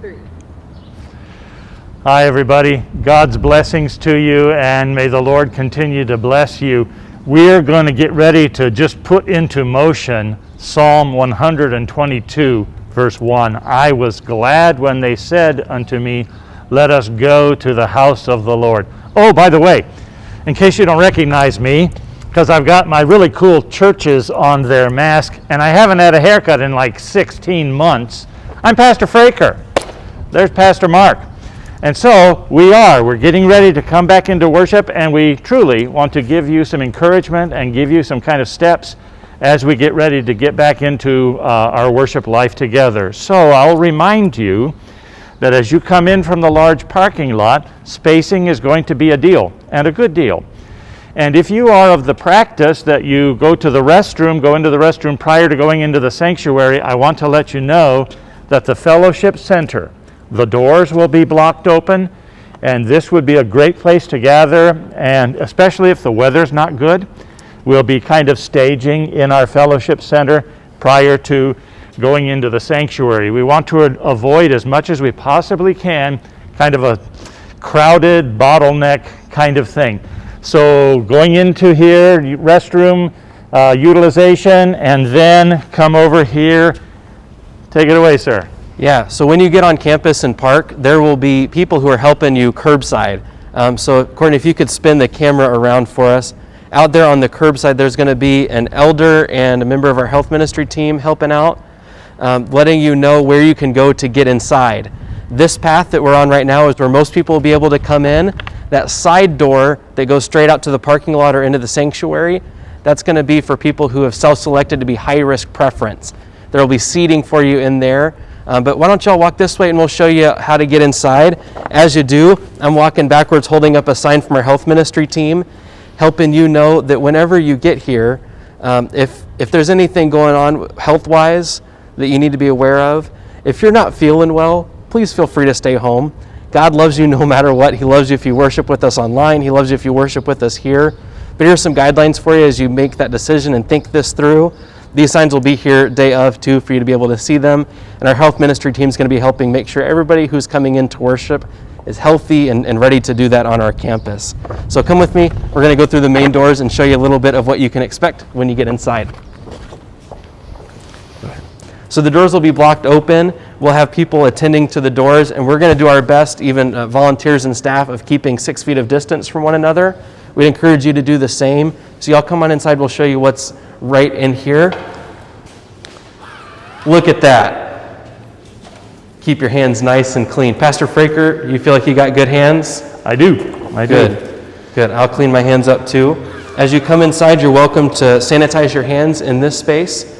3. Hi, everybody. God's blessings to you, and may the Lord continue to bless you. We're going to get ready to just put into motion Psalm 122, verse 1. I was glad when they said unto me, let us go to the house of the Lord. Oh, by the way, in case you don't recognize me, because I've got my really cool churches on their mask, and I haven't had a haircut in like 16 months, I'm Pastor Fraker. There's Pastor Mark. And so we're getting ready to come back into worship, and we truly want to give you some encouragement and give you some kind of steps as we get ready to get back into our worship life together. So I'll remind you that as you come in from the large parking lot, spacing is going to be a deal, and a good deal. And if you are of the practice that you go into the restroom prior to going into the sanctuary, I want to let you know that the fellowship center, the doors will be blocked open, and this would be a great place to gather, and especially if the weather's not good, we'll be kind of staging in our fellowship center prior to going into the sanctuary. We want to avoid as much as we possibly can kind of a crowded bottleneck kind of thing. So going into here, restroom utilization, and then come over here. Take it away, sir. Yeah, so when you get on campus and park, there will be people who are helping you curbside. So Courtney, if you could spin the camera around for us. Out there on the curbside, there's going to be an elder and a member of our health ministry team helping out, letting you know where you can go to get inside. This path that we're on right now is where most people will be able to come in. That side door that goes straight out to the parking lot or into the sanctuary, that's going to be for people who have self-selected to be high-risk preference. There will be seating for you in there. But why don't y'all walk this way and we'll show you how to get inside. As you do, I'm walking backwards holding up a sign from our health ministry team, helping you know that whenever you get here, if there's anything going on health-wise that you need to be aware of, if you're not feeling well, please feel free to stay home. God loves you no matter what. He loves you if you worship with us online. He loves you if you worship with us here. But here's some guidelines for you as you make that decision and think this through. These signs will be here day of too for you to be able to see them. And our health ministry team is going to be helping make sure everybody who's coming in to worship is healthy and ready to do that on our campus. So come with me. We're going to go through the main doors and show you a little bit of what you can expect when you get inside. So the doors will be blocked open. We'll have people attending to the doors, and we're going to do our best, even volunteers and staff, of keeping 6 feet of distance from one another. We'd encourage you to do the same. So y'all come on inside. We'll show you what's right in here. Look at that. Keep your hands nice and clean. Pastor Fraker, you feel like you got good hands? I do. Good. I'll clean my hands up too. As you come inside, you're welcome to sanitize your hands in this space.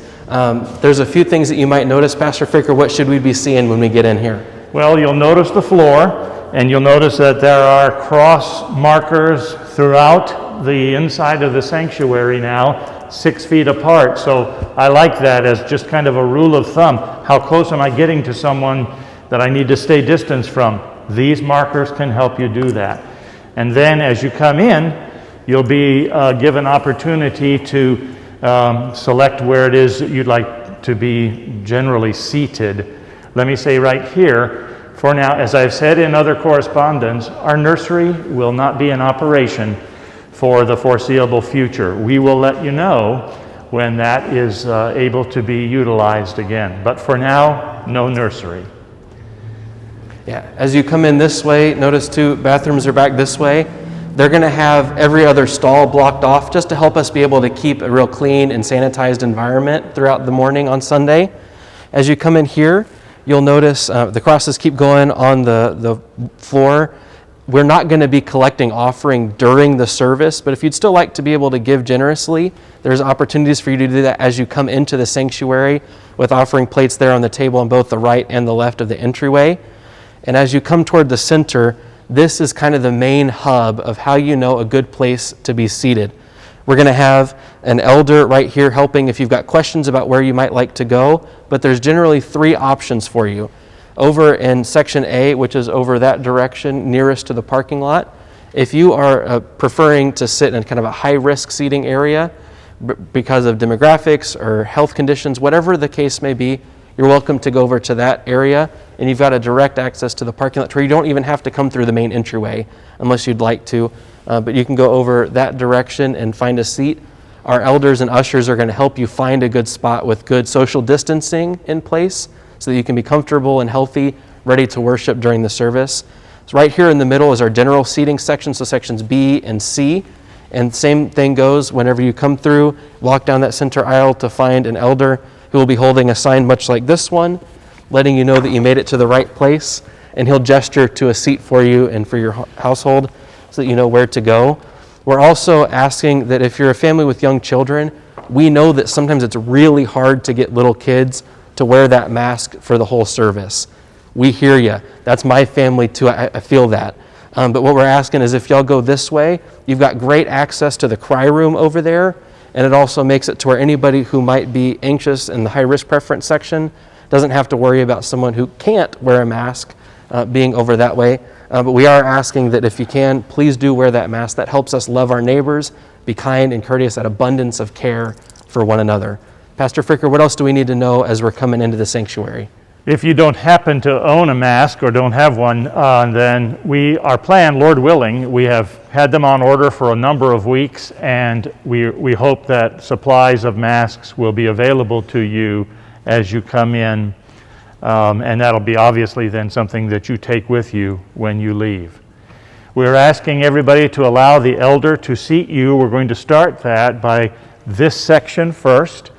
There's a few things that you might notice. Pastor Fraker, what should we be seeing when we get in here? Well, you'll notice the floor, and you'll notice that there are cross markers throughout the inside of the sanctuary now, 6 feet apart. So I like that as just kind of a rule of thumb. How close am I getting to someone that I need to stay distance from? These markers can help you do that. And then as you come in, you'll be given opportunity to select where it is that you'd like to be generally seated. Let me say right here, for now, as I've said in other correspondence, our nursery will not be in operation for the foreseeable future. We will let you know when that is able to be utilized again. But for now, no nursery. Yeah, as you come in this way, notice too, bathrooms are back this way. They're going to have every other stall blocked off just to help us be able to keep a real clean and sanitized environment throughout the morning on Sunday. As you come in here, you'll notice the crosses keep going on the floor. We're not going to be collecting offering during the service, but if you'd still like to be able to give generously, there's opportunities for you to do that as you come into the sanctuary with offering plates there on the table on both the right and the left of the entryway. And as you come toward the center, this is kind of the main hub of how you know a good place to be seated. We're going to have an elder right here helping if you've got questions about where you might like to go, but there's generally 3 options for you. Over in section A, which is over that direction nearest to the parking lot, if you are preferring to sit in kind of a high-risk seating area because of demographics or health conditions, whatever the case may be, you're welcome to go over to that area, and you've got a direct access to the parking lot where you don't even have to come through the main entryway unless you'd like to. But you can go over that direction and find a seat. Our elders and ushers are going to help you find a good spot with good social distancing in place so that you can be comfortable and healthy, ready to worship during the service. So right here in the middle is our general seating section, so sections B and C. And same thing goes whenever you come through, walk down that center aisle to find an elder who will be holding a sign much like this one, letting you know that you made it to the right place, and he'll gesture to a seat for you and for your household so that you know where to go. We're also asking that if you're a family with young children, we know that sometimes it's really hard to get little kids to wear that mask for the whole service. We hear you. That's my family too. I feel that. But what we're asking is if y'all go this way, you've got great access to the cry room over there, and it also makes it to where anybody who might be anxious in the high-risk preference section doesn't have to worry about someone who can't wear a mask being over that way. But we are asking that if you can, please do wear that mask. That helps us love our neighbors, be kind and courteous, that abundance of care for one another. Pastor Fraker, what else do we need to know as we're coming into the sanctuary? If you don't happen to own a mask or don't have one, then our plan, Lord willing, we have had them on order for a number of weeks, and we hope that supplies of masks will be available to you as you come in, and that'll be obviously then something that you take with you when you leave. We're asking everybody to allow the elder to seat you. We're going to start that by this section first,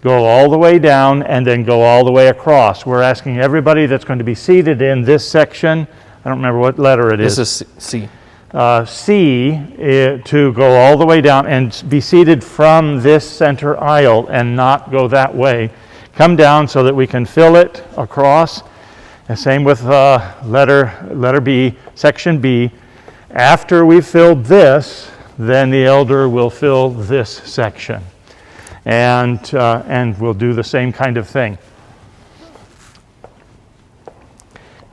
go all the way down, and then go all the way across. We're asking everybody that's going to be seated in this section, I don't remember what letter it is. This is C. To go all the way down and be seated from this center aisle and not go that way. Come down so that we can fill it across. And same with letter B, section B. After we've filled this, then the elder will fill this section. And we'll do the same kind of thing.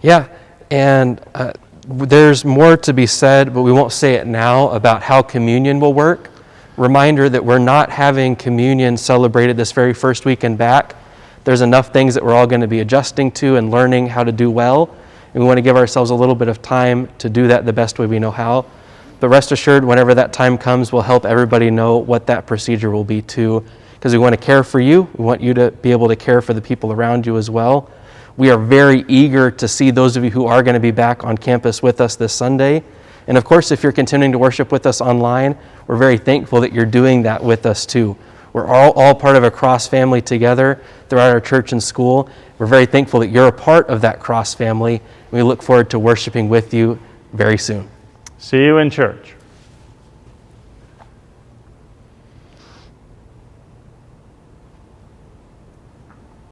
Yeah, and there's more to be said, but we won't say it now about how communion will work. Reminder that we're not having communion celebrated this very first weekend back. There's enough things that we're all going to be adjusting to and learning how to do well, and we want to give ourselves a little bit of time to do that the best way we know how. But rest assured, whenever that time comes, we'll help everybody know what that procedure will be too, because we want to care for you. We want you to be able to care for the people around you as well. We are very eager to see those of you who are going to be back on campus with us this Sunday. And of course, if you're continuing to worship with us online, we're very thankful that you're doing that with us too. We're all part of a cross family together throughout our church and school. We're very thankful that you're a part of that cross family. We look forward to worshiping with you very soon. See you in church.